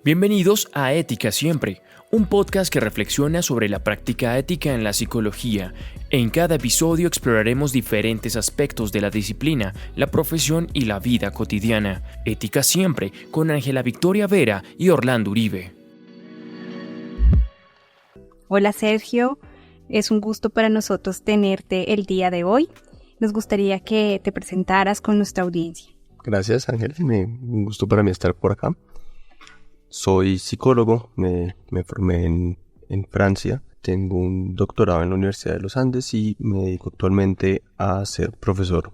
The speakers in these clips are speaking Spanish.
Bienvenidos a Ética Siempre, un podcast que reflexiona sobre la práctica ética en la psicología. En cada episodio exploraremos diferentes aspectos de la disciplina, la profesión y la vida cotidiana. Ética Siempre, con Ángela Victoria Vera y Orlando Uribe. Hola Sergio, es un gusto para nosotros tenerte el día de hoy. Nos gustaría que te presentaras con nuestra audiencia. Gracias, Ángel. Un gusto para mí estar por acá. Soy psicólogo, me formé en Francia, tengo un doctorado en la Universidad de los Andes y me dedico actualmente a ser profesor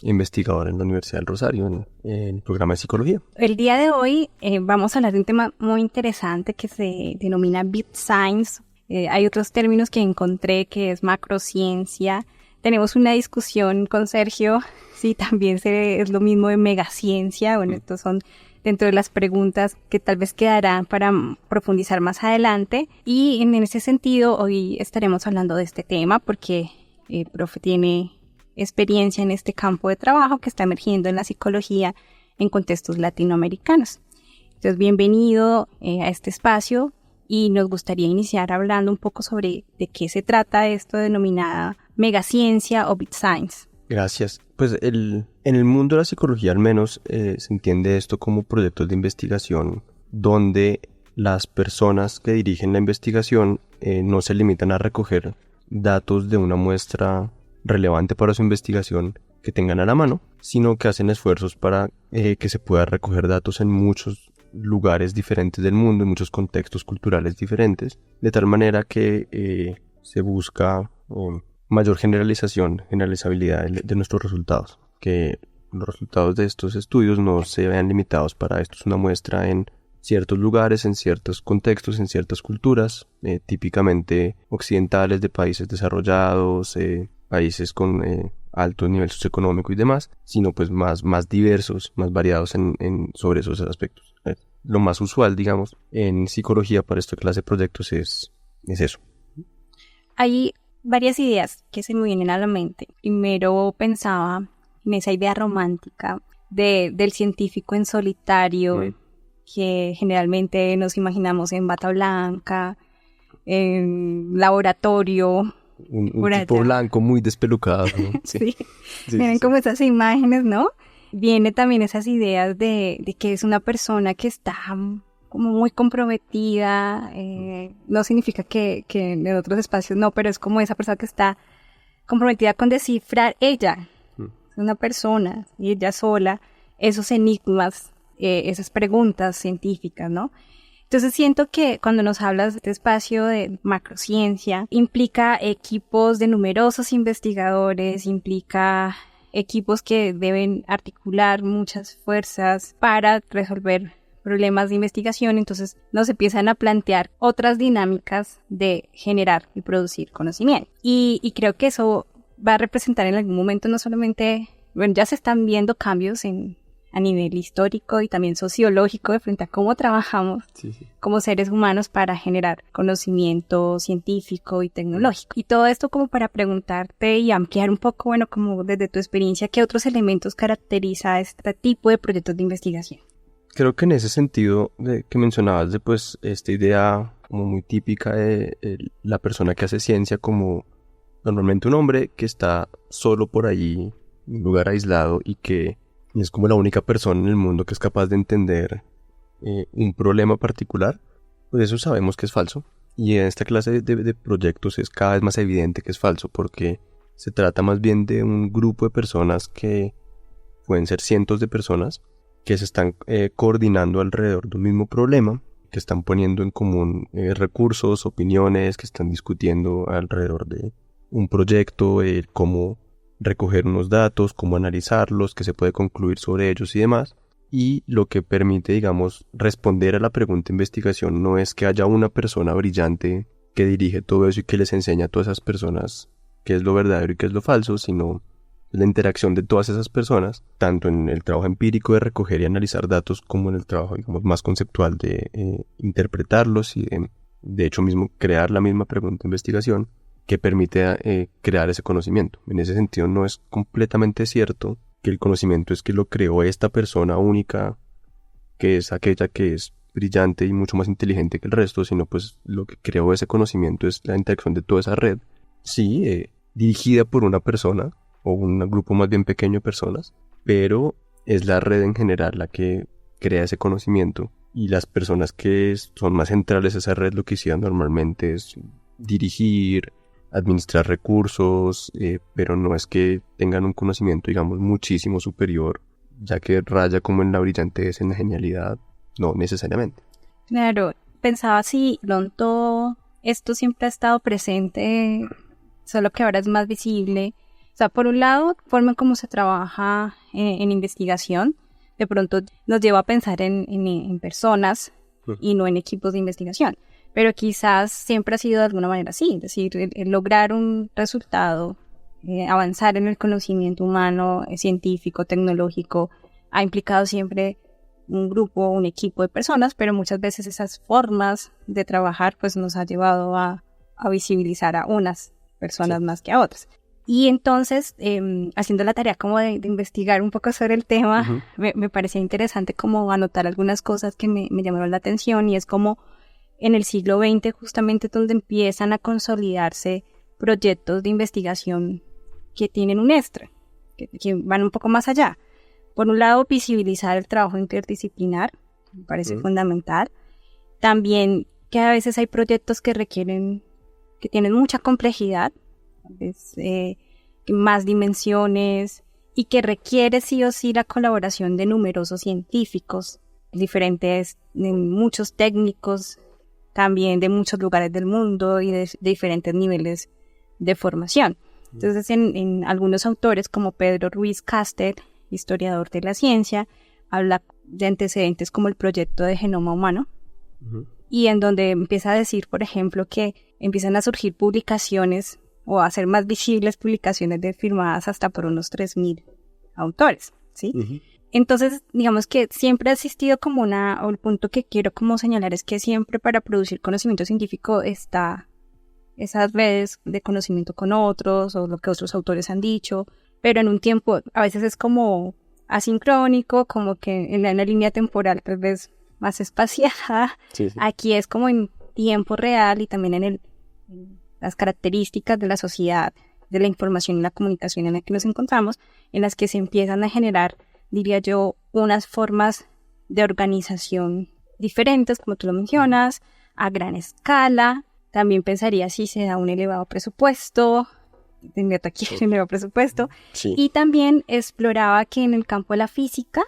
investigador en la Universidad del Rosario en el programa de psicología. El día de hoy vamos a hablar de un tema muy interesante que se denomina Bit Science. Hay otros términos que encontré que es macrociencia. Tenemos una discusión con Sergio, si también es lo mismo de megaciencia. Bueno, estos son dentro de las preguntas que tal vez quedarán para profundizar más adelante. Y en ese sentido, hoy estaremos hablando de este tema porque el profe tiene experiencia en este campo de trabajo que está emergiendo en la psicología en contextos latinoamericanos. Entonces, bienvenido a este espacio y nos gustaría iniciar hablando un poco sobre de qué se trata esto denominada megaciencia o Bit Science. Gracias. Pues en el mundo de la psicología al menos se entiende esto como proyectos de investigación donde las personas que dirigen la investigación no se limitan a recoger datos de una muestra relevante para su investigación que tengan a la mano, sino que hacen esfuerzos para que se pueda recoger datos en muchos lugares diferentes del mundo, en muchos contextos culturales diferentes, de tal manera que se busca mayor generalizabilidad de nuestros resultados, que los resultados de estos estudios no se vean limitados para esto. Es una muestra en ciertos lugares, en ciertos contextos, en ciertas culturas, típicamente occidentales, de países desarrollados, países con alto nivel socioeconómico y demás, sino pues más diversos, más variados sobre esos aspectos. Lo más usual, digamos, en psicología para esta clase de proyectos es eso. Hay varias ideas que se me vienen a la mente. Primero pensaba en esa idea romántica del científico en solitario, que generalmente nos imaginamos en bata blanca, en laboratorio. Un tipo blanco muy despelucado, ¿no? Sí. Vienen como esas imágenes, ¿no? Viene también esas ideas de que es una persona que está como muy comprometida, no significa que en otros espacios no, pero es como esa persona que está comprometida con descifrar ella, es una persona, y ella sola, esos enigmas, esas preguntas científicas, ¿no? Entonces siento que cuando nos hablas de este espacio de macrociencia, implica equipos de numerosos investigadores, implica equipos que deben articular muchas fuerzas para resolver problemas de investigación. Entonces nos empiezan a plantear otras dinámicas de generar y producir conocimiento. Y creo que eso va a representar en algún momento no solamente, bueno, ya se están viendo cambios a nivel histórico y también sociológico de frente a cómo trabajamos como seres humanos para generar conocimiento científico y tecnológico. Y todo esto como para preguntarte y ampliar un poco, bueno, como desde tu experiencia, ¿qué otros elementos caracteriza este tipo de proyectos de investigación? Creo que en ese sentido que mencionabas de pues esta idea como muy típica de la persona que hace ciencia como normalmente un hombre que está solo por allí, en un lugar aislado y que es como la única persona en el mundo que es capaz de entender un problema particular, pues eso sabemos que es falso. Y en esta clase de proyectos es cada vez más evidente que es falso porque se trata más bien de un grupo de personas que pueden ser cientos de personas que se están coordinando alrededor de un mismo problema, que están poniendo en común recursos, opiniones, que están discutiendo alrededor de un proyecto, cómo recoger unos datos, cómo analizarlos, qué se puede concluir sobre ellos y demás. Y lo que permite, digamos, responder a la pregunta de investigación no es que haya una persona brillante que dirige todo eso y que les enseña a todas esas personas qué es lo verdadero y qué es lo falso, sino la interacción de todas esas personas, tanto en el trabajo empírico de recoger y analizar datos como en el trabajo, digamos, más conceptual de interpretarlos y de hecho mismo crear la misma pregunta de investigación que permite crear ese conocimiento. En ese sentido no es completamente cierto que el conocimiento es que lo creó esta persona única, que es aquella que es brillante y mucho más inteligente que el resto, sino pues lo que creó ese conocimiento es la interacción de toda esa red, sí, dirigida por una persona o un grupo más bien pequeño de personas, pero es la red en general la que crea ese conocimiento, y las personas que son más centrales a esa red lo que hicieron normalmente es dirigir, administrar recursos, pero no es que tengan un conocimiento, digamos, muchísimo superior, ya que raya como en la brillantez, en la genialidad, no necesariamente. Claro, pensaba si pronto esto siempre ha estado presente, solo que ahora es más visible. O sea, por un lado, la forma en cómo se trabaja en investigación, de pronto nos lleva a pensar en personas y no en equipos de investigación. Pero quizás siempre ha sido de alguna manera así, es decir, el lograr un resultado, avanzar en el conocimiento humano, científico, tecnológico, ha implicado siempre un grupo, un equipo de personas, pero muchas veces esas formas de trabajar pues nos ha llevado a visibilizar a unas personas más que a otras. Y entonces, haciendo la tarea como de investigar un poco sobre el tema, me parecía interesante como anotar algunas cosas que me llamaron la atención, y es como en el siglo XX justamente donde empiezan a consolidarse proyectos de investigación que tienen un extra, que van un poco más allá. Por un lado, visibilizar el trabajo interdisciplinar, me parece fundamental. También que a veces hay proyectos que tienen mucha complejidad, más dimensiones, y que requiere sí o sí la colaboración de numerosos científicos diferentes, de muchos técnicos, también de muchos lugares del mundo y de diferentes niveles de formación. Entonces, en algunos autores como Pedro Ruiz Castel, historiador de la ciencia, habla de antecedentes como el proyecto de genoma humano, y en donde empieza a decir, por ejemplo, que empiezan a surgir publicaciones o a hacer más visibles publicaciones firmadas hasta por unos 3.000 autores, ¿sí? Entonces, digamos que siempre ha existido como o el punto que quiero como señalar es que siempre para producir conocimiento científico está esas redes de conocimiento con otros o lo que otros autores han dicho, pero en un tiempo a veces es como asincrónico, como que en la línea temporal tal vez más espaciada. Sí. Aquí es como en tiempo real y también en las características de la sociedad, de la información y la comunicación en la que nos encontramos, en las que se empiezan a generar, diría yo, unas formas de organización diferentes, como tú lo mencionas, a gran escala. También pensaría si se da un elevado presupuesto, sí. Y también exploraba que en el campo de la física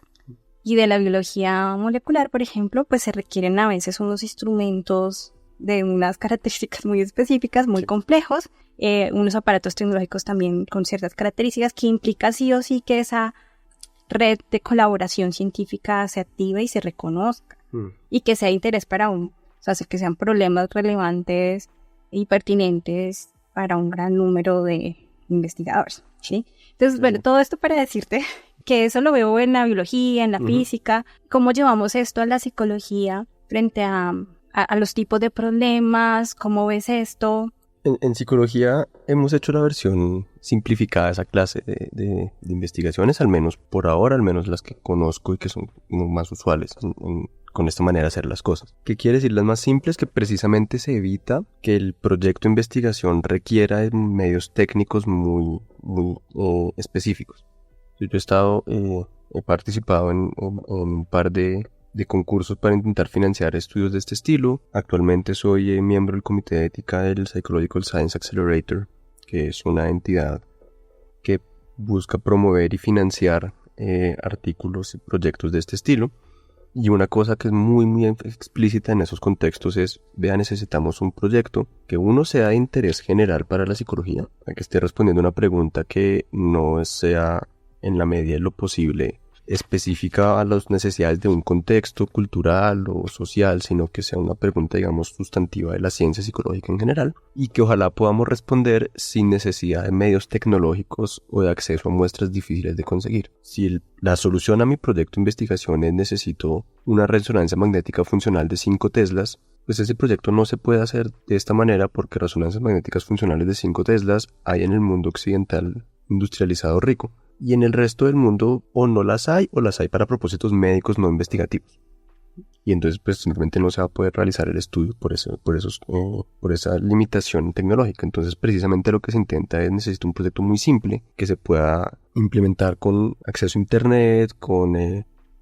y de la biología molecular, por ejemplo, pues se requieren a veces unos instrumentos de unas características muy específicas, muy complejos, unos aparatos tecnológicos también con ciertas características que implica sí o sí que esa red de colaboración científica se active y se reconozca, y que sea de interés para o sea, que sean problemas relevantes y pertinentes para un gran número de investigadores, ¿sí? Entonces, bueno, todo esto para decirte que eso lo veo en la biología, en la física. ¿Cómo llevamos esto a la psicología frente a los tipos de problemas? ¿Cómo ves esto? En psicología hemos hecho la versión simplificada de esa clase de investigaciones, al menos por ahora, al menos las que conozco y que son más usuales con esta manera de hacer las cosas. ¿Qué quiere decir las más simples? Que precisamente se evita que el proyecto de investigación requiera de medios técnicos muy específicos. Yo he participado en un par de concursos para intentar financiar estudios de este estilo. Actualmente soy miembro del Comité de Ética del Psychological Science Accelerator, que es una entidad que busca promover y financiar artículos y proyectos de este estilo. Y una cosa que es muy explícita en esos contextos es, necesitamos un proyecto que uno sea de interés general para la psicología, que esté respondiendo a una pregunta que no sea en la medida de lo posible específica a las necesidades de un contexto cultural o social, sino que sea una pregunta, digamos, sustantiva de la ciencia psicológica en general, y que ojalá podamos responder sin necesidad de medios tecnológicos o de acceso a muestras difíciles de conseguir. Si la solución a mi proyecto de investigación es necesito una resonancia magnética funcional de 5 teslas, pues ese proyecto no se puede hacer de esta manera porque resonancias magnéticas funcionales de 5 teslas hay en el mundo occidental industrializado rico. Y en el resto del mundo o no las hay o las hay para propósitos médicos no investigativos. y entonces pues simplemente no se va a poder realizar el estudio por esa limitación tecnológica. Entonces precisamente lo que se intenta es necesita un proyecto muy simple que se pueda implementar con acceso a internet, con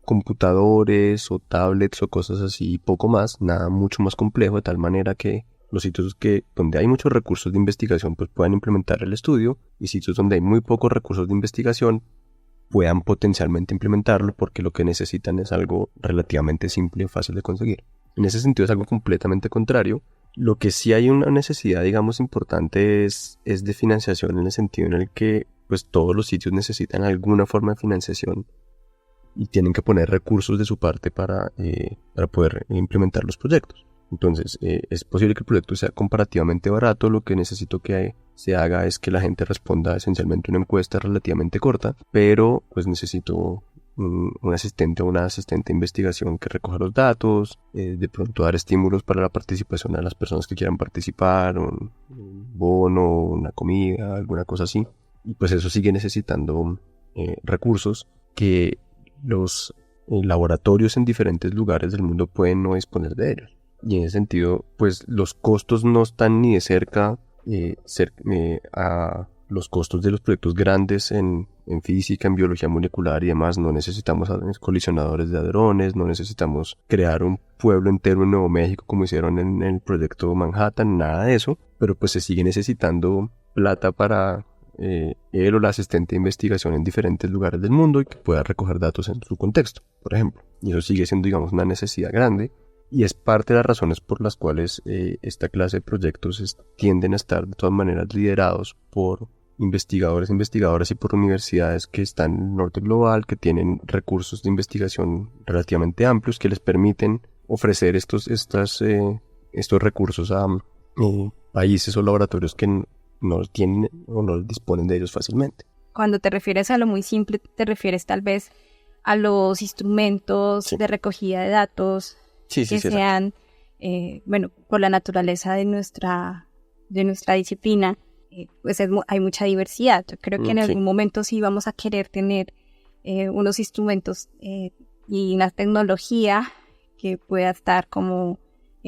computadores o tablets o cosas así, poco más, nada mucho más complejo, de tal manera que los sitios donde hay muchos recursos de investigación pues puedan implementar el estudio, y sitios donde hay muy pocos recursos de investigación puedan potencialmente implementarlo, porque lo que necesitan es algo relativamente simple y fácil de conseguir. En ese sentido es algo completamente contrario. Lo que sí hay una necesidad, digamos, importante es de financiación, en el sentido en el que pues todos los sitios necesitan alguna forma de financiación y tienen que poner recursos de su parte para poder implementar los proyectos. Entonces, es posible que el proyecto sea comparativamente barato. Lo que necesito que se haga es que la gente responda esencialmente una encuesta relativamente corta, pero pues necesito un asistente o una asistente de investigación que recoja los datos, de pronto dar estímulos para la participación a las personas que quieran participar, un bono, una comida, alguna cosa así. Y pues eso sigue necesitando recursos que los laboratorios en diferentes lugares del mundo pueden no disponer de ellos. Y en ese sentido, pues los costos no están ni de cerca a los costos de los proyectos grandes en física, en biología molecular y demás. No necesitamos colisionadores de hadrones, no necesitamos crear un pueblo entero en Nuevo México como hicieron en el proyecto Manhattan, nada de eso, pero pues se sigue necesitando plata para él o la asistente de investigación en diferentes lugares del mundo y que pueda recoger datos en su contexto, por ejemplo. Y eso sigue siendo, digamos, una necesidad grande. Y es parte de las razones por las cuales esta clase de proyectos tienden a estar de todas maneras liderados por investigadoras y por universidades que están en el norte global, que tienen recursos de investigación relativamente amplios que les permiten ofrecer estos recursos a países o laboratorios que no tienen o no disponen de ellos fácilmente. Cuando te refieres a lo muy simple, te refieres tal vez a los instrumentos de recogida de datos, que sean, por la naturaleza de nuestra disciplina, pues hay mucha diversidad. Yo creo que en algún momento sí vamos a querer tener unos instrumentos y una tecnología que pueda estar como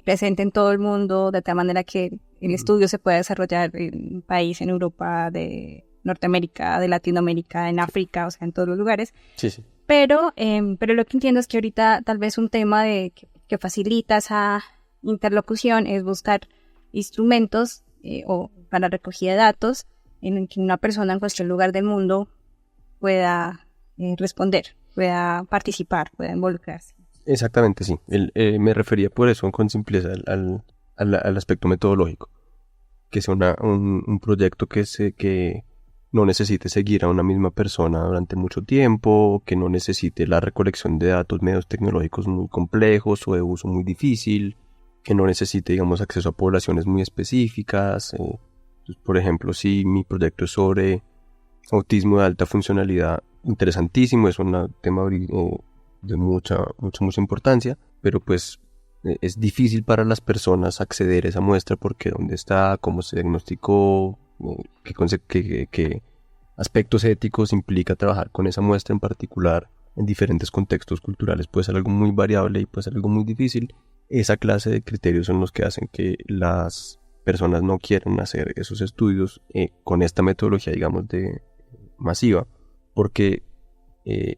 presente en todo el mundo, de tal manera que el estudio se pueda desarrollar en un país, en Europa, de Norteamérica, de Latinoamérica, en África, o sea, en todos los lugares. Sí. Pero lo que entiendo es que ahorita tal vez un tema que facilita esa interlocución es buscar instrumentos o para recogida de datos en que una persona en cualquier lugar del mundo pueda responder, pueda participar, pueda involucrarse. Exactamente, sí. Me refería por eso con simpleza al aspecto metodológico, que sea un proyecto que no necesite seguir a una misma persona durante mucho tiempo, que no necesite la recolección de datos medios tecnológicos muy complejos o de uso muy difícil, que no necesite, digamos, acceso a poblaciones muy específicas. Por ejemplo, si mi proyecto es sobre autismo de alta funcionalidad, interesantísimo, es un tema de mucha importancia, pero pues es difícil para las personas acceder a esa muestra porque dónde está, cómo se diagnosticó, qué aspectos éticos implica trabajar con esa muestra en particular en diferentes contextos culturales. Puede ser algo muy variable y puede ser algo muy difícil. Esa clase de criterios son los que hacen que las personas no quieran hacer esos estudios con esta metodología, digamos, de masiva, porque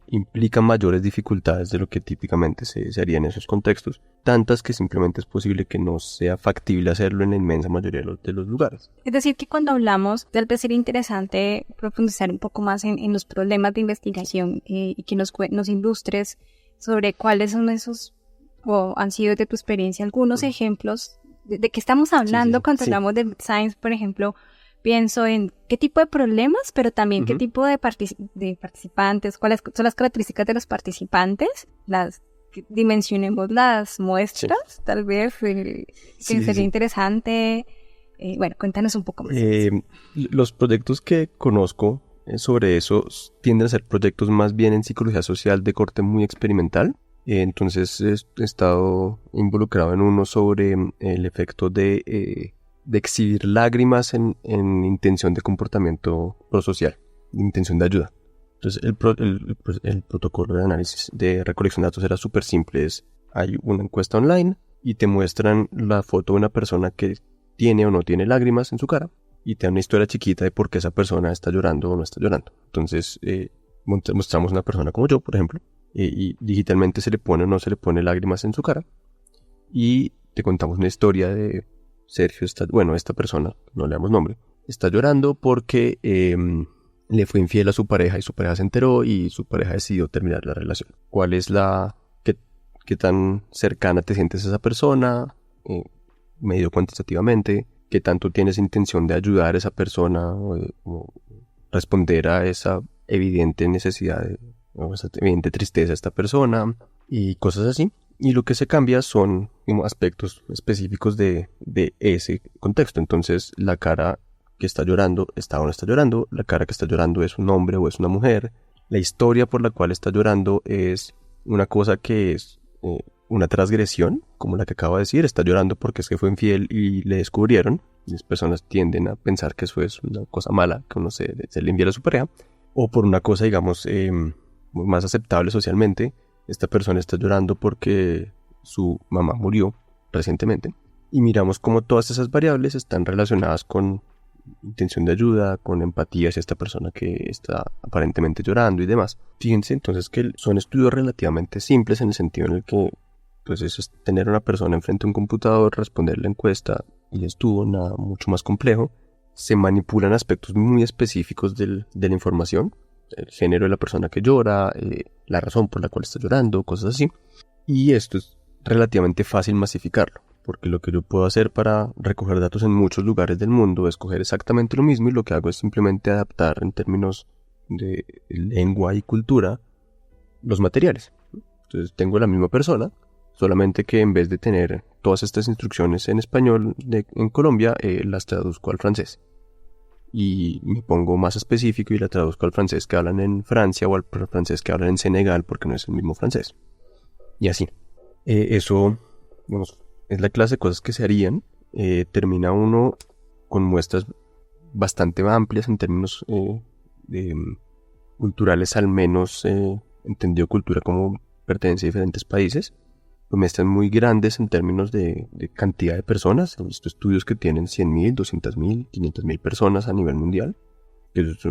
implican mayores dificultades de lo que típicamente se haría en esos contextos, tantas que simplemente es posible que no sea factible hacerlo en la inmensa mayoría de los lugares. Es decir, que cuando hablamos, tal vez sería interesante profundizar un poco más en los problemas de investigación y que nos ilustres sobre cuáles son esos, o han sido de tu experiencia algunos ejemplos de qué estamos hablando cuando hablamos de science, por ejemplo. Pienso en qué tipo de problemas, pero también qué tipo de participantes, cuáles son las características de los participantes, dimensionemos las muestras, tal vez, que sería interesante. Cuéntanos un poco más. Los proyectos que conozco sobre eso tienden a ser proyectos más bien en psicología social de corte muy experimental. Entonces he estado involucrado en uno sobre el efecto de exhibir lágrimas en intención de comportamiento prosocial, intención de ayuda. Entonces el protocolo de análisis de recolección de datos era súper simple. hay una encuesta online y te muestran la foto de una persona que tiene o no tiene lágrimas en su cara y te dan una historia chiquita de por qué esa persona está llorando o no está llorando. Entonces mostramos una persona como yo, por ejemplo, y digitalmente se le pone o no se le pone lágrimas en su cara y te contamos una historia de Sergio, esta persona, no le damos nombre, está llorando porque le fue infiel a su pareja y su pareja se enteró y su pareja decidió terminar la relación. ¿Cuál es qué tan cercana te sientes a esa persona? Medio cuantitativamente, qué tanto tienes intención de ayudar a esa persona o responder a esa evidente necesidad o esa evidente tristeza de esta persona y cosas así. Y lo que se cambia son aspectos específicos de ese contexto. Entonces, la cara que está llorando está o no está llorando, la cara que está llorando es un hombre o es una mujer, la historia por la cual está llorando es una cosa que es una transgresión, como la que acabo de decir, está llorando porque es que fue infiel y le descubrieron. Las personas tienden a pensar que eso es una cosa mala, que uno se le infiel a su pareja, o por una cosa, digamos, más aceptable socialmente. Esta persona está llorando porque su mamá murió recientemente. Y miramos cómo todas esas variables están relacionadas con intención de ayuda, con empatía hacia esta persona que está aparentemente llorando y demás. Fíjense entonces que son estudios relativamente simples en el sentido en el que pues eso es tener a una persona enfrente a un computador, responder la encuesta y estuvo nada mucho más complejo. Se manipulan aspectos muy específicos de la información, el género de la persona que llora, la razón por la cual está llorando, cosas así. Y esto es relativamente fácil masificarlo, porque lo que yo puedo hacer para recoger datos en muchos lugares del mundo es coger exactamente lo mismo y lo que hago es simplemente adaptar en términos de lengua y cultura los materiales. Entonces tengo la misma persona, solamente que en vez de tener todas estas instrucciones en español en Colombia, las traduzco al francés. Y me pongo más específico y la traduzco al francés que hablan en Francia o al francés que hablan en Senegal porque no es el mismo francés. Y así. Eso, bueno, es la clase de cosas que se harían. Termina uno con muestras bastante amplias en términos culturales, al menos entendido cultura como pertenencia a diferentes países. Muestras muy grandes en términos de cantidad de personas. He visto estudios que tienen 100.000, 200.000, 500.000 personas a nivel mundial. Es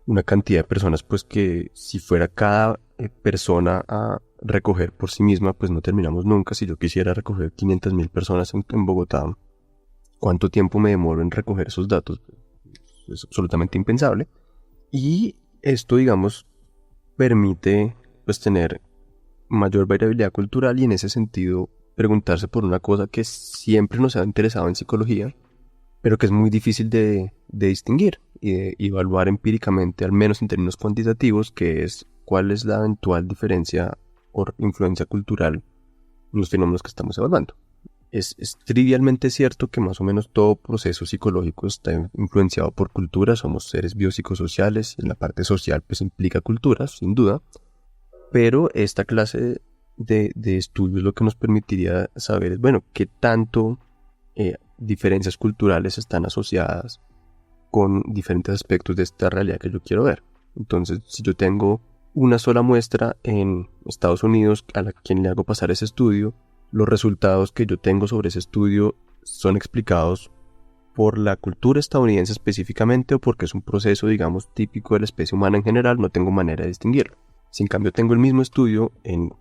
una cantidad de personas pues que si fuera cada persona a recoger por sí misma, pues no terminamos nunca. Si yo quisiera recoger 500.000 personas en Bogotá, ¿cuánto tiempo me demoro en recoger esos datos? Es absolutamente impensable. Y esto, digamos, permite pues tener mayor variabilidad cultural y en ese sentido preguntarse por una cosa que siempre nos ha interesado en psicología, pero que es muy difícil de distinguir y de evaluar empíricamente, al menos en términos cuantitativos, que es cuál es la eventual diferencia o influencia cultural en los fenómenos que estamos evaluando. Es trivialmente cierto que más o menos todo proceso psicológico está influenciado por cultura, somos seres biopsicosociales, y en la parte social pues implica culturas, sin duda, pero esta clase de estudios lo que nos permitiría saber es, bueno, qué tanto diferencias culturales están asociadas con diferentes aspectos de esta realidad que yo quiero ver. Entonces, si yo tengo una sola muestra en Estados Unidos a quien le hago pasar ese estudio, los resultados que yo tengo sobre ese estudio son explicados por la cultura estadounidense específicamente o porque es un proceso, digamos, típico de la especie humana en general, no tengo manera de distinguirlo. Si en cambio tengo el mismo estudio en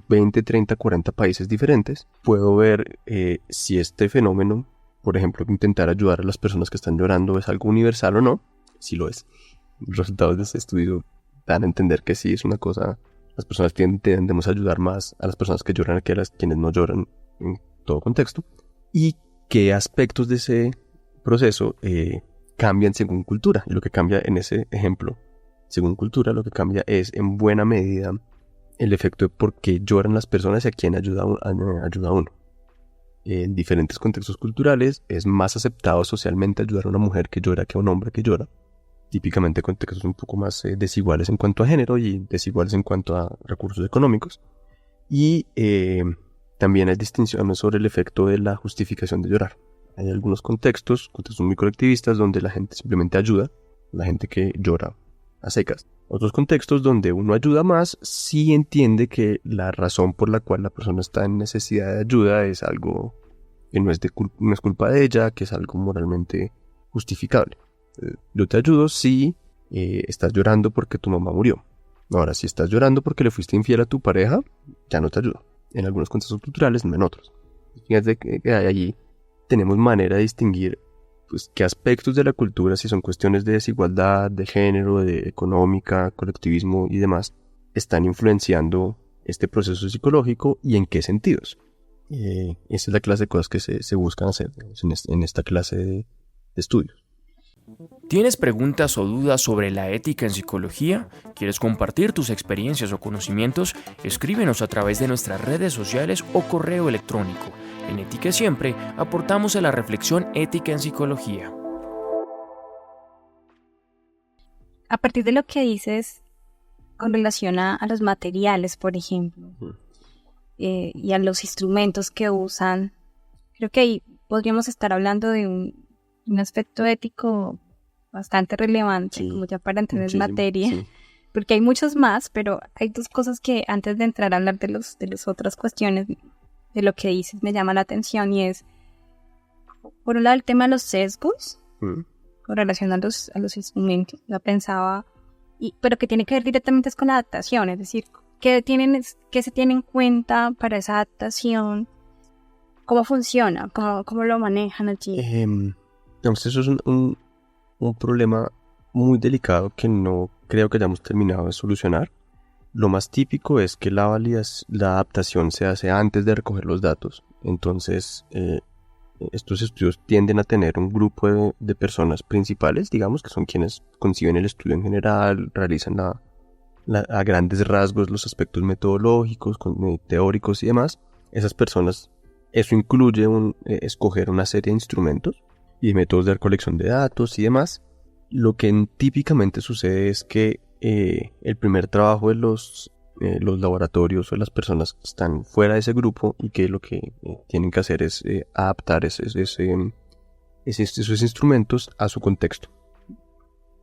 20, 30, 40 países diferentes, puedo ver si este fenómeno, por ejemplo, intentar ayudar a las personas que están llorando es algo universal o no. Si lo es. Los resultados de este estudio dan a entender que sí es una cosa. Las personas tendemos a ayudar más a las personas que lloran que a quienes no lloran en todo contexto. Y qué aspectos de ese proceso cambian según cultura. Y lo que cambia en ese ejemplo, según cultura, lo que cambia es en buena medida el efecto de por qué lloran las personas y a quién ayuda uno. En diferentes contextos culturales es más aceptado socialmente ayudar a una mujer que llora que a un hombre que llora. Típicamente contextos un poco más desiguales en cuanto a género y desiguales en cuanto a recursos económicos. Y también hay distinciones sobre el efecto de la justificación de llorar. Hay algunos contextos muy colectivistas, donde la gente simplemente ayuda, la gente que llora a secas. Otros contextos donde uno ayuda más, sí entiende que la razón por la cual la persona está en necesidad de ayuda es algo que no es culpa de ella, que es algo moralmente justificable. Yo te ayudo si estás llorando porque tu mamá murió. Ahora, si estás llorando porque le fuiste infiel a tu pareja, ya no te ayudo. En algunos contextos culturales, no en otros. Fíjate que allí tenemos manera de distinguir pues, qué aspectos de la cultura, si son cuestiones de desigualdad, de género, de económica, colectivismo y demás, están influenciando este proceso psicológico y en qué sentidos. Esa es la clase de cosas que se buscan hacer en esta clase de estudios. ¿Tienes preguntas o dudas sobre la ética en psicología? ¿Quieres compartir tus experiencias o conocimientos? Escríbenos a través de nuestras redes sociales o correo electrónico. En Ética Siempre aportamos a la reflexión ética en psicología. A partir de lo que dices con relación a los materiales, por ejemplo, y a los instrumentos que usan, creo que ahí podríamos estar hablando de un aspecto ético bastante relevante, Sí, como ya para entender muchísimo, materia, sí. porque hay muchos más, pero hay dos cosas que antes de entrar a hablar de las otras cuestiones, de lo que dices, me llama la atención, y es, por un lado, el tema de los sesgos, con relación a los instrumentos, ya pensaba, pero que tiene que ver directamente con la adaptación, es decir, qué se tiene en cuenta para esa adaptación, cómo funciona, cómo lo manejan allí. Digamos, eso es un problema muy delicado que no creo que hayamos terminado de solucionar. Lo más típico es que la adaptación se hace antes de recoger los datos. Entonces, estos estudios tienden a tener un grupo de personas principales, digamos, que son quienes conciben el estudio en general, realizan a grandes rasgos los aspectos metodológicos, teóricos y demás. Esas personas, eso incluye escoger una serie de instrumentos y métodos de recolección de datos y demás. Lo que típicamente sucede es que el primer trabajo de los laboratorios o las personas que están fuera de ese grupo y que lo que tienen que hacer es adaptar esos instrumentos a su contexto.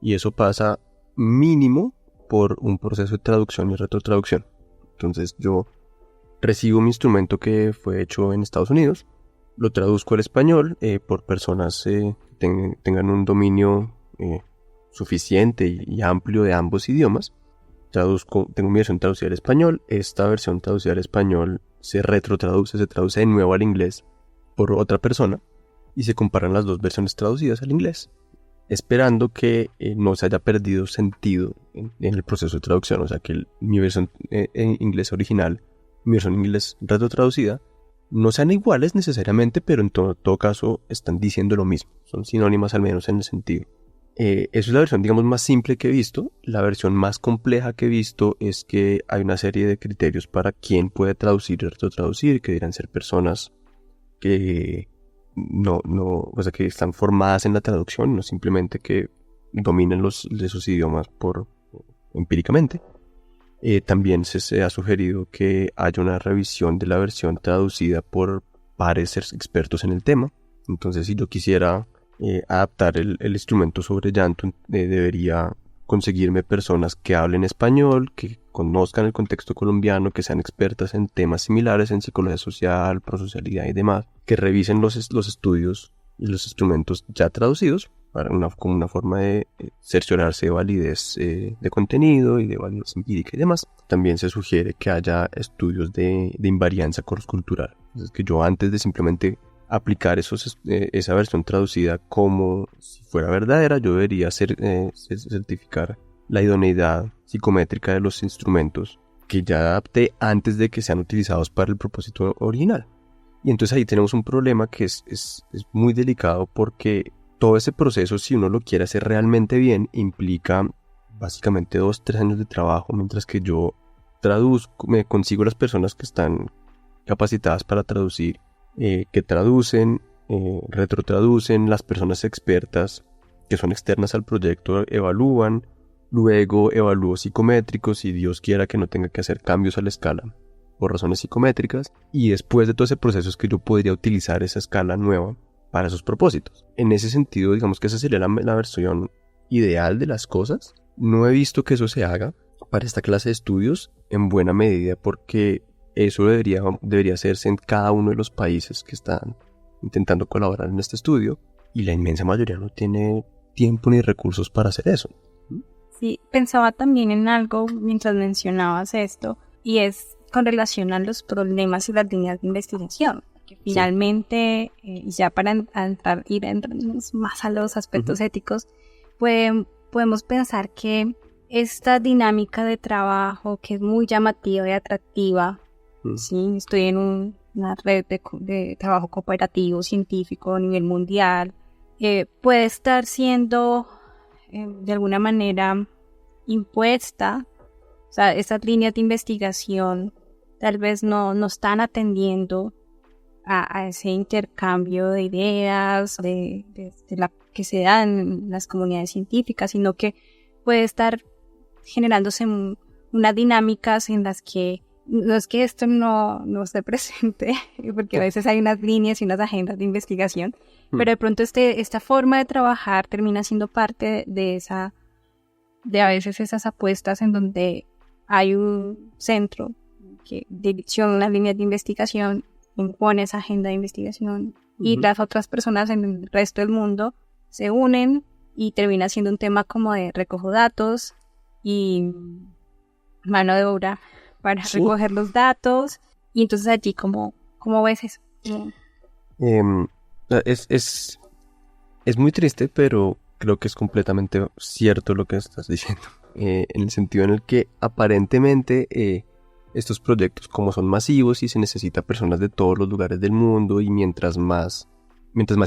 Y eso pasa mínimo por un proceso de traducción y retrotraducción. Entonces yo recibo mi instrumento que fue hecho en Estados Unidos, lo traduzco al español por personas que tengan un dominio suficiente y amplio de ambos idiomas. Tengo mi versión traducida al español. Esta versión traducida al español se traduce de nuevo al inglés por otra persona y se comparan las dos versiones traducidas al inglés, esperando que no se haya perdido sentido en el proceso de traducción. O sea, que mi versión en inglés original, mi versión en inglés retrotraducida, no sean iguales necesariamente, pero en todo caso están diciendo lo mismo. Son sinónimas al menos en el sentido. Eso es la versión, digamos, más simple que he visto. La versión más compleja que he visto es que hay una serie de criterios para quién puede traducir y retrotraducir, que deberían ser personas que o sea, que están formadas en la traducción, no simplemente que dominen de esos idiomas empíricamente. También se ha sugerido que haya una revisión de la versión traducida por pares expertos en el tema. Entonces, si yo quisiera adaptar el instrumento sobre llanto, debería conseguirme personas que hablen español, que conozcan el contexto colombiano, que sean expertas en temas similares en psicología social, prosocialidad y demás, que revisen los estudios y los instrumentos ya traducidos como una forma de cerciorarse de validez de contenido y de validez empírica y demás. También se sugiere que haya estudios de invarianza cross-cultural. Es que yo, antes de simplemente aplicar esa versión traducida como si fuera verdadera, yo debería certificar la idoneidad psicométrica de los instrumentos que ya adapté antes de que sean utilizados para el propósito original. Y entonces ahí tenemos un problema que es muy delicado, porque todo ese proceso, si uno lo quiere hacer realmente bien, implica básicamente 2-3 años de trabajo, mientras que yo me consigo las personas que están capacitadas para traducir, que traducen, retrotraducen, las personas expertas que son externas al proyecto evalúan, luego evalúo psicométricos y Dios quiera que no tenga que hacer cambios a la escala por razones psicométricas, y después de todo ese proceso es que yo podría utilizar esa escala nueva para esos propósitos. En ese sentido, digamos que esa sería la versión ideal de las cosas, No he visto que eso se haga para esta clase de estudios en buena medida porque eso debería hacerse en cada uno de los países que están intentando colaborar en este estudio y la inmensa mayoría no tiene tiempo ni recursos para hacer eso. Sí, pensaba también en algo mientras mencionabas esto y es con relación a los problemas y las líneas de investigación. Que finalmente, ya para ir más a los aspectos éticos, podemos pensar que esta dinámica de trabajo que es muy llamativa y atractiva, ¿sí? Estoy en una red de trabajo cooperativo, científico a nivel mundial, puede estar siendo de alguna manera impuesta. O sea, estas líneas de investigación tal vez no están atendiendo a ese intercambio de ideas que se dan en las comunidades científicas, sino que puede estar generándose unas dinámicas en las que no es que esto no esté presente, porque a veces hay unas líneas y unas agendas de investigación, pero de pronto esta forma de trabajar termina siendo parte de a veces esas apuestas en donde hay un centro que direcciona las líneas de investigación, impone esa agenda de investigación y las otras personas en el resto del mundo se unen y termina siendo un tema como de recojo datos y mano de obra para recoger los datos. Y entonces allí, ¿cómo ves eso? Es muy triste, pero creo que es completamente cierto lo que estás diciendo. En el sentido en el que aparentemente estos proyectos, como son masivos y se necesita personas de todos los lugares del mundo, y mientras más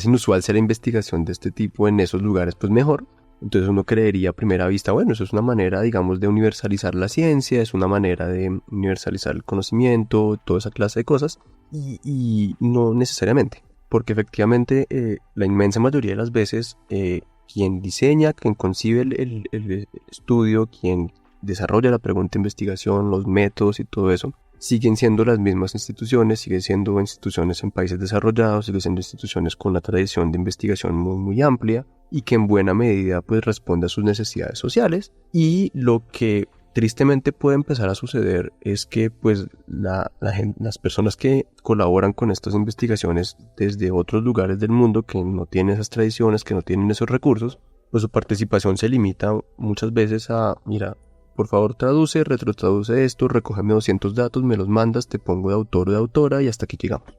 inusual sea la investigación de este tipo en esos lugares, pues mejor. Entonces uno creería a primera vista, bueno, eso es una manera, digamos, de universalizar la ciencia, es una manera de universalizar el conocimiento, toda esa clase de cosas, y no necesariamente, porque efectivamente la inmensa mayoría de las veces quien diseña, quien concibe el estudio, quien desarrolla la pregunta de investigación, los métodos y todo eso, siguen siendo las mismas instituciones, siguen siendo instituciones en países desarrollados, siguen siendo instituciones con una tradición de investigación muy, muy amplia y que en buena medida pues responde a sus necesidades sociales. Y lo que tristemente puede empezar a suceder es que pues las personas que colaboran con estas investigaciones desde otros lugares del mundo que no tienen esas tradiciones, que no tienen esos recursos, pues su participación se limita muchas veces a, mira, por favor traduce, retrotraduce esto, recógeme 200 datos, me los mandas, te pongo de autor o de autora y hasta aquí llegamos.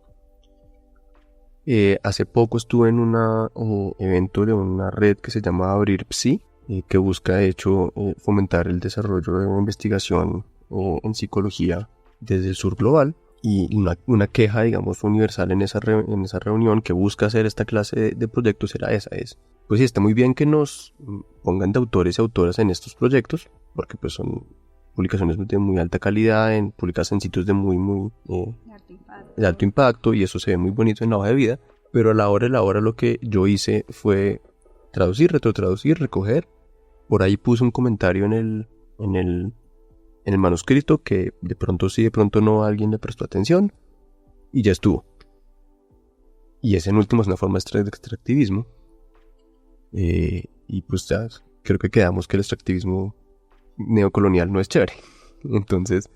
Hace poco estuve en un evento de una red que se llama Abrir Psi, que busca de hecho fomentar el desarrollo de una investigación en psicología desde el sur global, y una queja, digamos, universal en esa reunión que busca hacer esta clase de proyectos era esa, pues sí, está muy bien que nos pongan de autores y autoras en estos proyectos, porque pues son publicaciones de muy alta calidad, publicadas en sitios de de alto impacto, y eso se ve muy bonito en la hoja de vida, pero a la hora de la hora lo que yo hice fue traducir, retrotraducir, recoger. Por ahí puse un comentario en el manuscrito que de pronto sí, de pronto no, alguien le prestó atención y ya estuvo. Y ese en último es una forma de extractivismo. Y pues ya creo que quedamos que el extractivismo neocolonial no es chévere. Entonces,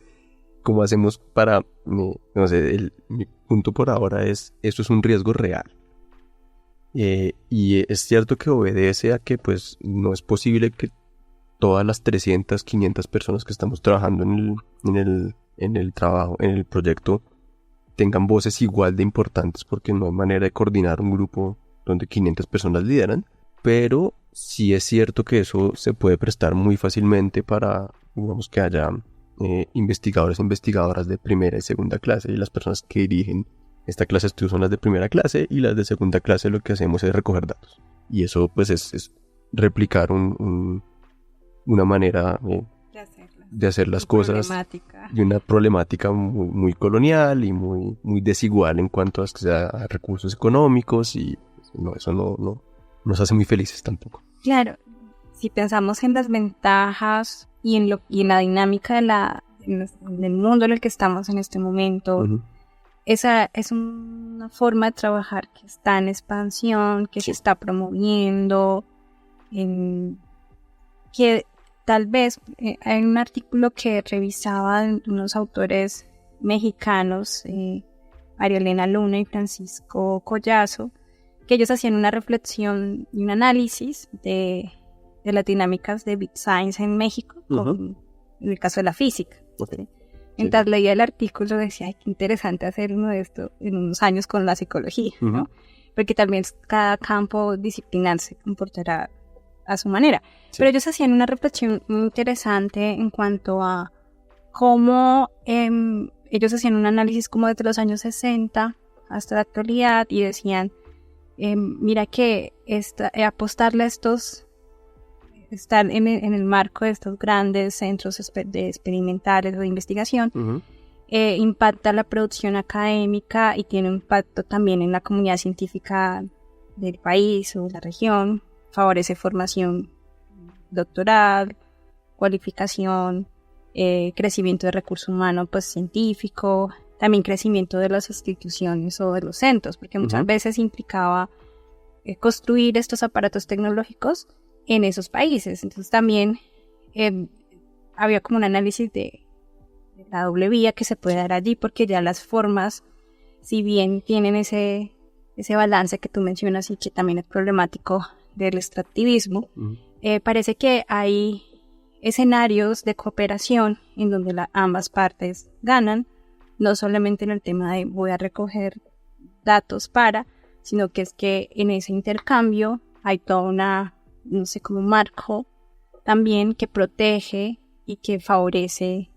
¿cómo hacemos para...? No sé, mi punto por ahora es, esto es un riesgo real. Y es cierto que obedece a que pues no es posible que todas las 300, 500 personas que estamos trabajando en el proyecto tengan voces igual de importantes, porque no hay manera de coordinar un grupo donde 500 personas lideran, pero sí es cierto que eso se puede prestar muy fácilmente para, digamos, que haya investigadores e investigadoras de primera y segunda clase, y las personas que dirigen esta clase de estudios son las de primera clase, y las de segunda clase lo que hacemos es recoger datos, y eso pues es replicar una manera de hacer las cosas de una problemática muy, muy colonial y muy, muy desigual en cuanto a recursos económicos, y no, eso no nos hace muy felices tampoco. Claro, si pensamos en las ventajas y en la dinámica del mundo en el que estamos en este momento, esa es una forma de trabajar que está en expansión, que se está promoviendo, que tal vez hay un artículo que revisaba de unos autores mexicanos, María Elena Luna y Francisco Collazo, que ellos hacían una reflexión y un análisis de las dinámicas de Bit Science en México, en el caso de la física. Okay. Mientras leía el artículo decía, ay, qué interesante hacer uno de esto en unos años con la psicología, ¿no? Porque también cada campo disciplinar se comportará a su manera. Sí. Pero ellos hacían una reflexión muy interesante en cuanto a cómo ellos hacían un análisis como desde los años 60 hasta la actualidad y decían, mira que apostarle a estar en el marco de estos grandes centros experimentales o de investigación, impacta la producción académica y tiene un impacto también en la comunidad científica del país o de la región, favorece formación doctoral, cualificación, crecimiento de recurso humano pues científico, también crecimiento de las instituciones o de los centros, porque muchas veces implicaba construir estos aparatos tecnológicos en esos países. Entonces también había como un análisis de la doble vía que se puede dar allí, porque ya las formas, si bien tienen ese balance que tú mencionas y que también es problemático del extractivismo, parece que hay escenarios de cooperación en donde ambas partes ganan, no solamente en el tema de voy a recoger datos sino que es que en ese intercambio hay toda como un marco también que protege y que favorece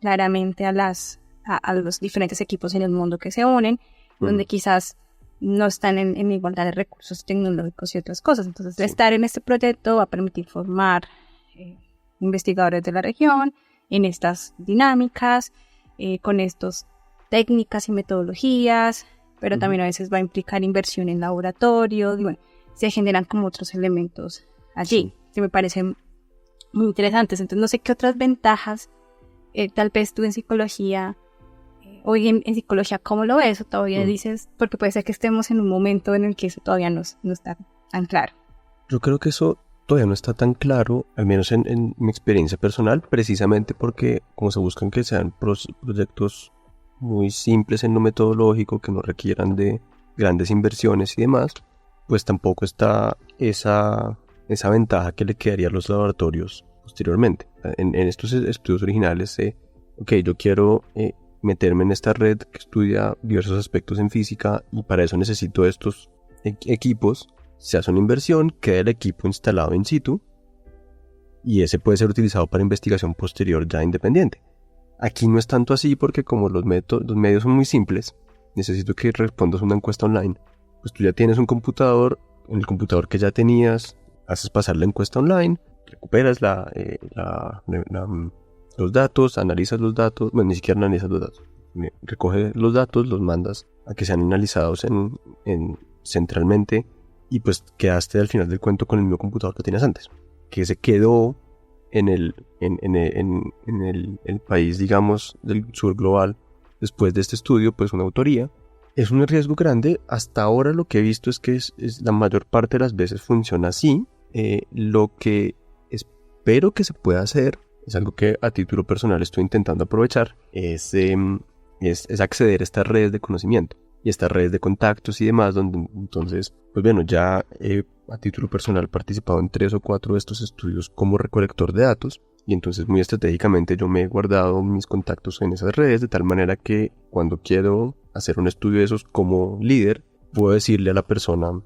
claramente a los diferentes equipos en el mundo que se unen, donde quizás no están en igualdad de recursos tecnológicos y otras cosas. Entonces, estar en este proyecto va a permitir formar investigadores de la región en estas dinámicas, con estas técnicas y metodologías, pero también a veces va a implicar inversión en laboratorios, y bueno, se generan como otros elementos allí, que me parecen muy interesantes. Entonces no sé qué otras ventajas tal vez tú en psicología, hoy en psicología, ¿cómo lo ves? O todavía dices, porque puede ser que estemos en un momento en el que eso todavía no está tan claro. Yo creo que eso todavía no está tan claro, al menos en mi experiencia personal, precisamente porque como se buscan que sean proyectos muy simples en lo metodológico, que no requieran de grandes inversiones y demás, pues tampoco está esa ventaja que le quedaría a los laboratorios posteriormente. En estos estudios originales, yo quiero meterme en esta red que estudia diversos aspectos en física y para eso necesito estos equipos. Se hace una inversión, queda el equipo instalado in situ y ese puede ser utilizado para investigación posterior ya independiente. Aquí no es tanto así porque como los medios son muy simples, necesito que respondas una encuesta online. Pues tú ya tienes un computador, en el computador que ya tenías, haces pasar la encuesta online, recuperas los datos, analizas los datos, bueno, ni siquiera analizas los datos, recoges los datos, los mandas a que sean analizados centralmente y pues quedaste al final del cuento con el mismo computador que tenías antes, que se quedó en el país, digamos, del sur global después de este estudio, pues una autoría. Es un riesgo grande. Hasta ahora lo que he visto es que la mayor parte de las veces funciona así. Lo que espero que se pueda hacer, es algo que a título personal estoy intentando aprovechar, es acceder a estas redes de conocimiento y estas redes de contactos y demás, donde entonces, pues bueno, ya he a título personal participado en 3 o 4 de estos estudios como recolector de datos. Y entonces muy estratégicamente yo me he guardado mis contactos en esas redes de tal manera que cuando quiero hacer un estudio de esos como líder, puedo decirle a la persona,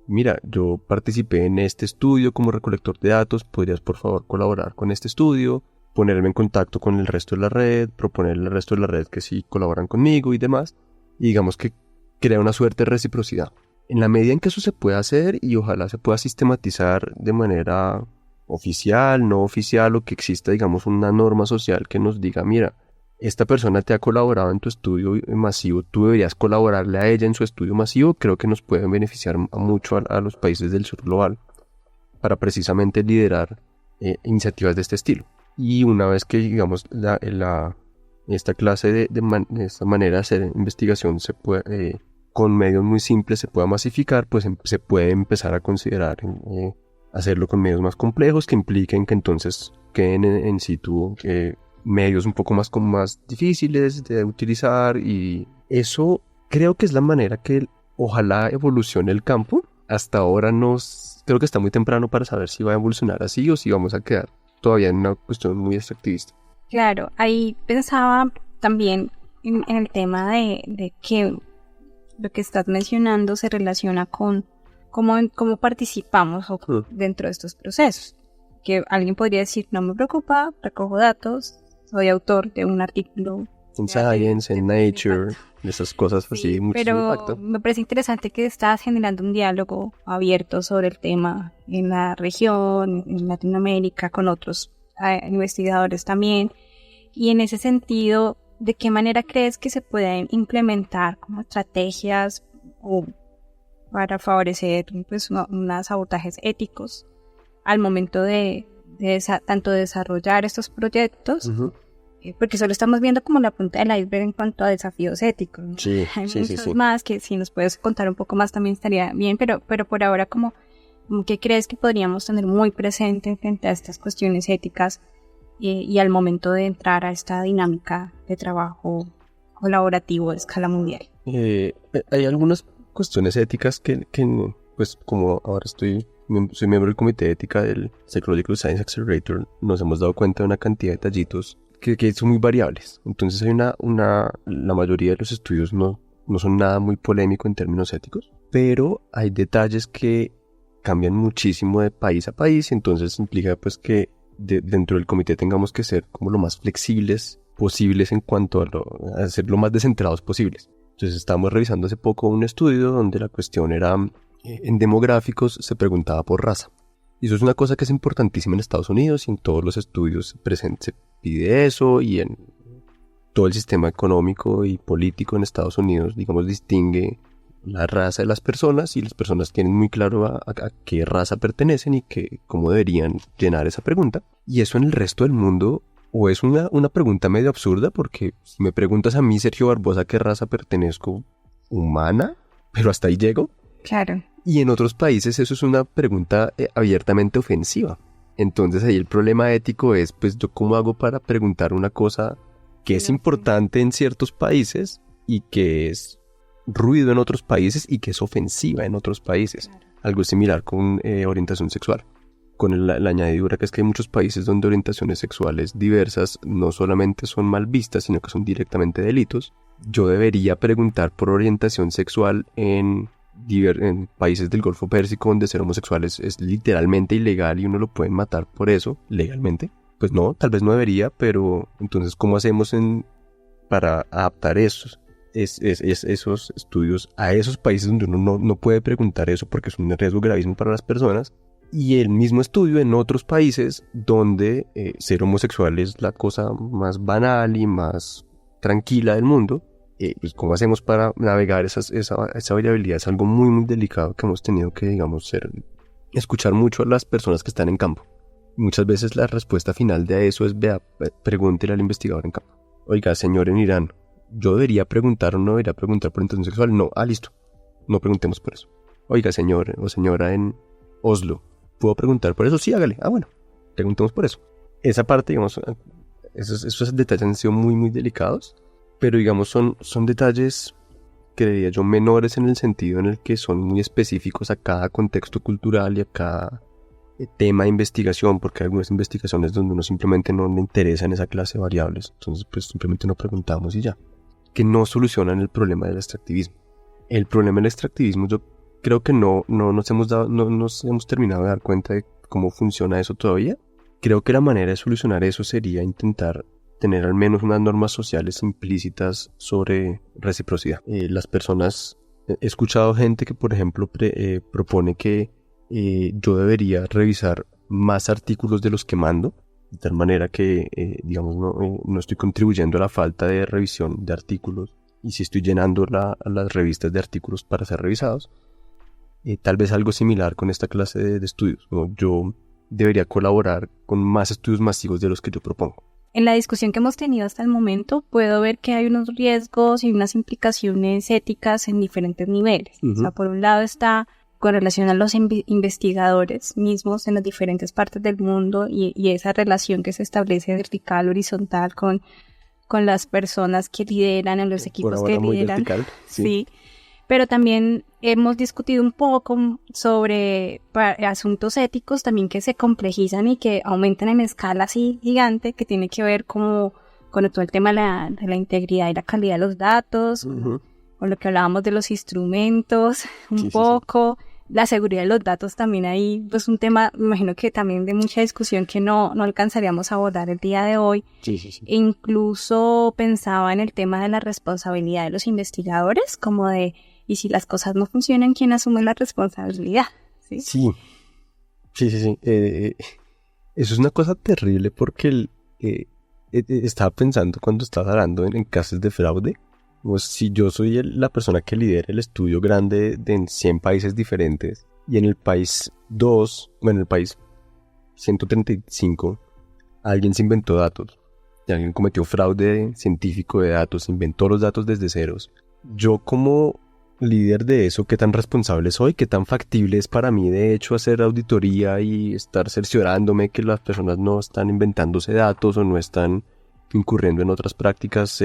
mira, yo participé en este estudio como recolector de datos, ¿podrías por favor colaborar con este estudio? Ponerme en contacto con el resto de la red, proponerle al resto de la red que sí colaboran conmigo y demás. Y digamos que crea una suerte de reciprocidad. En la medida en que eso se pueda hacer y ojalá se pueda sistematizar de manera oficial, no oficial, o que exista, digamos, una norma social que nos diga, mira, esta persona te ha colaborado en tu estudio masivo, tú deberías colaborarle a ella en su estudio masivo, creo que nos pueden beneficiar mucho a los países del sur global para precisamente liderar iniciativas de este estilo. Y una vez que, digamos, esta clase de esta manera de hacer investigación se puede, con medios muy simples se pueda masificar, pues se puede empezar a considerar hacerlo con medios más complejos que impliquen que entonces queden en situ medios un poco más difíciles de utilizar, y eso creo que es la manera que ojalá evolucione el campo. Hasta ahora creo que está muy temprano para saber si va a evolucionar así o si vamos a quedar todavía en una cuestión muy extractivista. Claro, ahí pensaba también en el tema de que lo que estás mencionando se relaciona con cómo participamos dentro de estos procesos. Que alguien podría decir, no me preocupa, recojo datos, soy autor de un artículo. En Science, en Nature, esas cosas así, mucho impacto. Pero me parece interesante que estás generando un diálogo abierto sobre el tema en la región, en Latinoamérica, con otros investigadores también. Y en ese sentido, ¿de qué manera crees que se pueden implementar como estrategias para favorecer pues, unos sabotajes éticos al momento de tanto desarrollar estos proyectos? Uh-huh. Porque solo estamos viendo como la punta del iceberg en cuanto a desafíos éticos, ¿no? Sí, hay sí, muchos sí. más que si nos puedes contar un poco más también estaría bien, pero por ahora como ¿qué crees que podríamos tener muy presente frente a estas cuestiones éticas y al momento de entrar a esta dinámica de trabajo colaborativo a escala mundial? Hay algunas cuestiones éticas que pues como ahora soy miembro del comité de ética del Psychological Science Accelerator, nos hemos dado cuenta de una cantidad de detallitos que son muy variables. Entonces hay la mayoría de los estudios no son nada muy polémico en términos éticos, pero hay detalles que cambian muchísimo de país a país, entonces implica pues que dentro del comité tengamos que ser como lo más flexibles posibles en cuanto a ser lo más descentrados posibles. Entonces estábamos revisando hace poco un estudio donde la cuestión era, en demográficos se preguntaba por raza. Y eso es una cosa que es importantísima en Estados Unidos y en todos los estudios se pide eso, y en todo el sistema económico y político en Estados Unidos, digamos, distingue la raza de las personas, y las personas tienen muy claro a qué raza pertenecen y cómo deberían llenar esa pregunta. Y eso en el resto del mundo o es una pregunta medio absurda, porque si me preguntas a mí, Sergio Barbosa, ¿qué raza pertenezco? ¿Humana? Pero hasta ahí llego. Claro. Y en otros países eso es una pregunta abiertamente ofensiva. Entonces ahí el problema ético es, pues, ¿yo cómo hago para preguntar una cosa que es importante en ciertos países y que es ruido en otros países y que es ofensiva en otros países? Claro. Algo similar con orientación sexual. Con la añadidura que es que hay muchos países donde orientaciones sexuales diversas no solamente son mal vistas, sino que son directamente delitos. Yo debería preguntar por orientación sexual en países del Golfo Pérsico, donde ser homosexual es literalmente ilegal y uno lo puede matar por eso, legalmente. Pues no, tal vez no debería, pero entonces ¿cómo hacemos para adaptar esos estudios a esos países donde uno no puede preguntar eso porque es un riesgo gravísimo para las personas? Y el mismo estudio en otros países donde ser homosexual es la cosa más banal y más tranquila del mundo. Pues ¿cómo hacemos para navegar esa variabilidad? Es algo muy, muy delicado que hemos tenido que, digamos, escuchar mucho a las personas que están en campo. Muchas veces la respuesta final de eso es, pregúntele al investigador en campo. Oiga, señor en Irán, ¿yo debería preguntar o no debería preguntar por orientación sexual? No, listo, no preguntemos por eso. Oiga, señor o señora en Oslo, ¿puedo preguntar por eso? Sí, hágale. Bueno, preguntemos por eso. Esa parte, digamos, esos detalles han sido muy, muy delicados. Pero digamos son detalles, creería yo, menores en el sentido en el que son muy específicos a cada contexto cultural y a cada tema de investigación, porque hay algunas investigaciones donde uno simplemente no le interesan esa clase de variables, entonces pues simplemente no preguntamos y ya, que no solucionan el problema del extractivismo. El problema del extractivismo yo creo que no nos hemos terminado de dar cuenta de cómo funciona eso todavía. Creo que la manera de solucionar eso sería intentar tener al menos unas normas sociales implícitas sobre reciprocidad. Las personas, he escuchado gente que, por ejemplo, propone que yo debería revisar más artículos de los que mando, de tal manera que, digamos, no estoy contribuyendo a la falta de revisión de artículos, y si estoy llenando las revistas de artículos para ser revisados. Tal vez algo similar con esta clase de estudios, ¿no? Yo debería colaborar con más estudios masivos de los que yo propongo. En la discusión que hemos tenido hasta el momento, puedo ver que hay unos riesgos y unas implicaciones éticas en diferentes niveles. Uh-huh. O sea, por un lado está con relación a los investigadores mismos en las diferentes partes del mundo y esa relación que se establece vertical, horizontal con las personas que lideran, en los equipos que lideran. Vertical, sí. Pero también hemos discutido un poco sobre asuntos éticos también que se complejizan y que aumentan en escala así gigante, que tiene que ver con todo el tema de la integridad y la calidad de los datos, con lo que hablábamos de los instrumentos, un poco. Sí. La seguridad de los datos también ahí, pues un tema, me imagino que también de mucha discusión que no alcanzaríamos a abordar el día de hoy. Sí. E incluso pensaba en el tema de la responsabilidad de los investigadores, como de, y si las cosas no funcionan, ¿quién asume la responsabilidad? Sí. Eso es una cosa terrible porque estaba pensando cuando estaba hablando en casos de fraude. Pues si yo soy la persona que lidera el estudio grande en 100 países diferentes y en el país 135, alguien se inventó datos, y alguien cometió fraude científico de datos, inventó los datos desde ceros. Yo como líder de eso, ¿qué tan responsable soy? ¿Qué tan factible es para mí de hecho hacer auditoría y estar cerciorándome que las personas no están inventándose datos o no están incurriendo en otras prácticas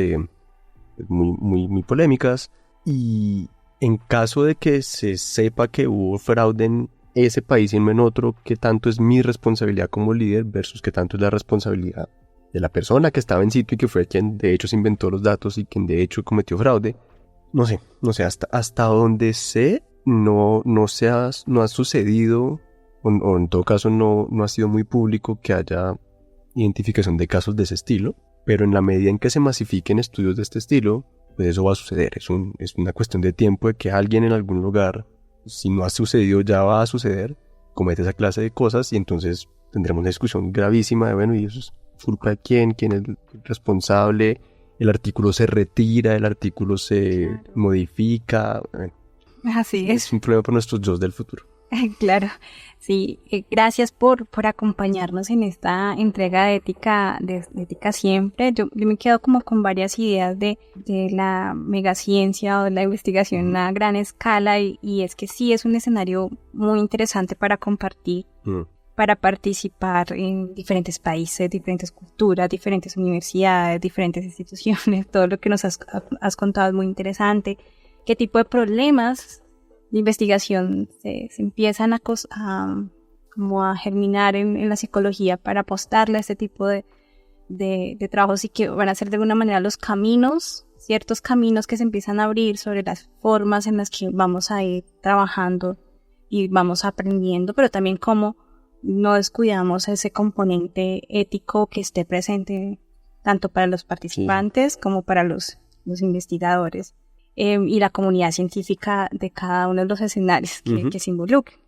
muy polémicas? Y en caso de que se sepa que hubo fraude en ese país y en otro, ¿qué tanto es mi responsabilidad como líder versus qué tanto es la responsabilidad de la persona que estaba en sitio y que fue quien de hecho se inventó los datos y quien de hecho cometió fraude? No sé, hasta donde sé, no ha sucedido, o en todo caso no ha sido muy público que haya identificación de casos de ese estilo. Pero en la medida en que se masifiquen estudios de este estilo, pues eso va a suceder. Es una cuestión de tiempo de que alguien en algún lugar, si no ha sucedido, ya va a suceder, comete esa clase de cosas y entonces tendremos una discusión gravísima de, bueno, ¿y eso es culpa de quién? ¿Quién es el responsable? El artículo se retira, el artículo se modifica. Así es. Es un problema para nuestros yo del futuro. Claro, sí, gracias por acompañarnos en esta entrega de ética siempre. Yo me quedo como con varias ideas de la megaciencia o de la investigación a gran escala y es que sí es un escenario muy interesante para compartir, para participar en diferentes países, diferentes culturas, diferentes universidades, diferentes instituciones. Todo lo que nos has contado es muy interesante. ¿Qué tipo de problemas de investigación se empiezan a germinar en la psicología para apostarle a este tipo de trabajos y que van a ser de alguna manera ciertos caminos que se empiezan a abrir sobre las formas en las que vamos a ir trabajando y vamos aprendiendo, pero también cómo no descuidamos ese componente ético que esté presente tanto para los participantes como para los investigadores. Y la comunidad científica de cada uno de los escenarios que se involucren.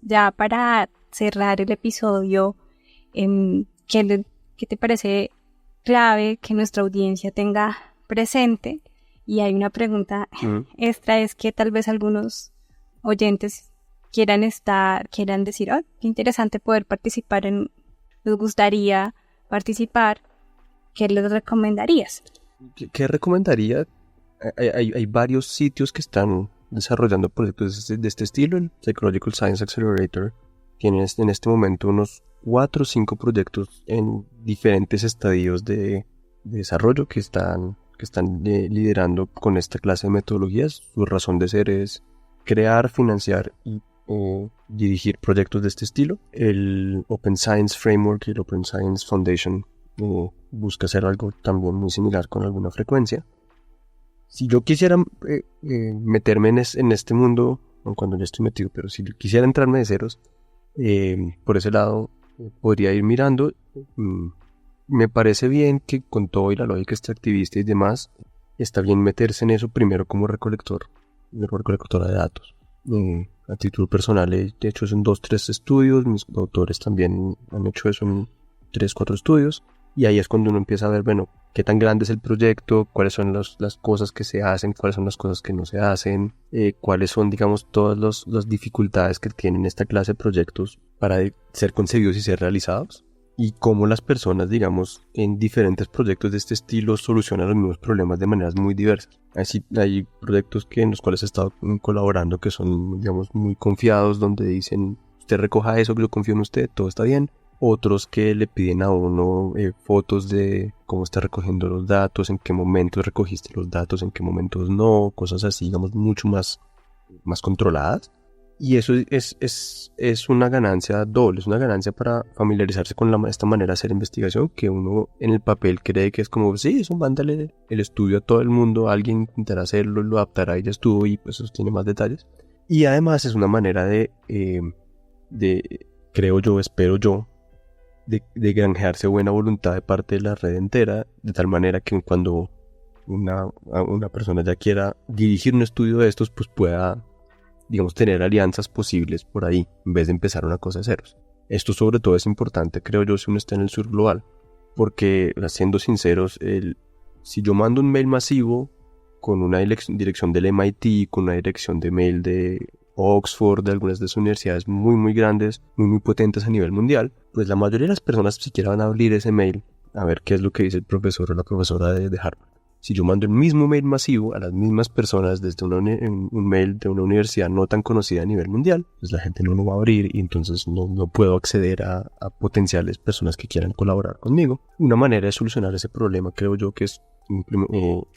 Ya para cerrar el episodio, ¿qué te parece clave que nuestra audiencia tenga presente? Y hay una pregunta extra, es que tal vez algunos oyentes quieran decir, qué interesante poder participar les gustaría participar, ¿qué les recomendarías? ¿Qué recomendaría? Hay varios sitios que están desarrollando proyectos de este estilo. El Psychological Science Accelerator tiene en este momento unos 4 o 5 proyectos en diferentes estadios de desarrollo que están liderando con esta clase de metodologías. Su razón de ser es crear, financiar y dirigir proyectos de este estilo. El Open Science Framework y el Open Science Foundation busca hacer algo también muy similar con alguna frecuencia. Si yo quisiera meterme en este mundo, cuando ya estoy metido, pero si quisiera entrarme de ceros, por ese lado podría ir mirando. Me parece bien que con todo y la lógica extractivista y demás, está bien meterse en eso primero como recolectora de datos. A título personal he hecho eso en 2-3 estudios, mis autores también han hecho eso en 3-4 estudios. Y ahí es cuando uno empieza a ver, bueno, qué tan grande es el proyecto, cuáles son las cosas que se hacen, cuáles son las cosas que no se hacen, cuáles son, digamos, todas las dificultades que tienen esta clase de proyectos para ser concebidos y ser realizados. y cómo las personas, digamos, en diferentes proyectos de este estilo solucionan los mismos problemas de maneras muy diversas. Así, hay proyectos en los cuales he estado colaborando que son, digamos, muy confiados, donde dicen, usted recoja eso, que yo confío en usted, todo está bien. Otros que le piden a uno fotos de cómo está recogiendo los datos, en qué momentos recogiste los datos, en qué momentos no, cosas así, digamos, mucho más controladas. Y eso es una ganancia doble, es una ganancia para familiarizarse con esta manera de hacer investigación, que uno en el papel cree que es como, sí, eso mándale el estudio a todo el mundo, alguien intentará hacerlo, lo adaptará y ya estuvo, y pues eso tiene más detalles. Y además es una manera de creo yo, espero yo, de granjearse buena voluntad de parte de la red entera, de tal manera que cuando una persona ya quiera dirigir un estudio de estos, pues pueda, digamos, tener alianzas posibles por ahí, en vez de empezar una cosa de ceros. Esto sobre todo es importante, creo yo, si uno está en el sur global, porque, siendo sinceros, si yo mando un mail masivo con una dirección del MIT, con una dirección de mail de Oxford, de algunas de esas universidades muy muy grandes, muy potentes a nivel mundial, pues la mayoría de las personas siquiera van a abrir ese mail a ver qué es lo que dice el profesor o la profesora de Harvard. Si yo mando el mismo mail masivo a las mismas personas desde un mail de una universidad no tan conocida a nivel mundial, pues la gente no lo va a abrir y entonces no puedo acceder a potenciales personas que quieran colaborar conmigo. Una manera de solucionar ese problema, creo yo, que es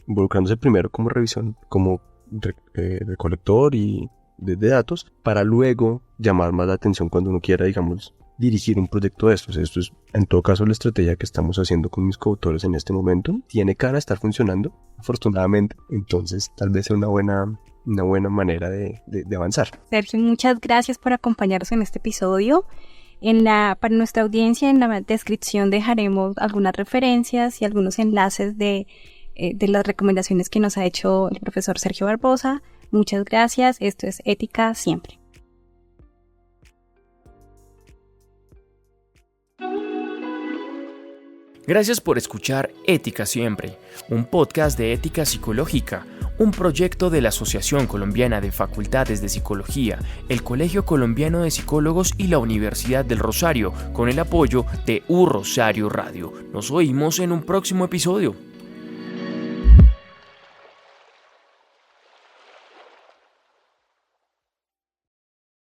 involucrándose primero como revisión, como recolector y de datos, para luego llamar más la atención cuando uno quiera, digamos, dirigir un proyecto de estos. Esto es, en todo caso, la estrategia que estamos haciendo con mis coautores en este momento. Tiene cara de estar funcionando, afortunadamente. Entonces, tal vez sea una buena manera de avanzar. Sergio, muchas gracias por acompañarnos en este episodio. Para nuestra audiencia, en la descripción dejaremos algunas referencias y algunos enlaces de las recomendaciones que nos ha hecho el profesor Sergio Barbosa. Muchas gracias. Esto es Ética Siempre. Gracias por escuchar Ética Siempre, un podcast de ética psicológica, un proyecto de la Asociación Colombiana de Facultades de Psicología, el Colegio Colombiano de Psicólogos y la Universidad del Rosario, con el apoyo de U Rosario Radio. Nos oímos en un próximo episodio.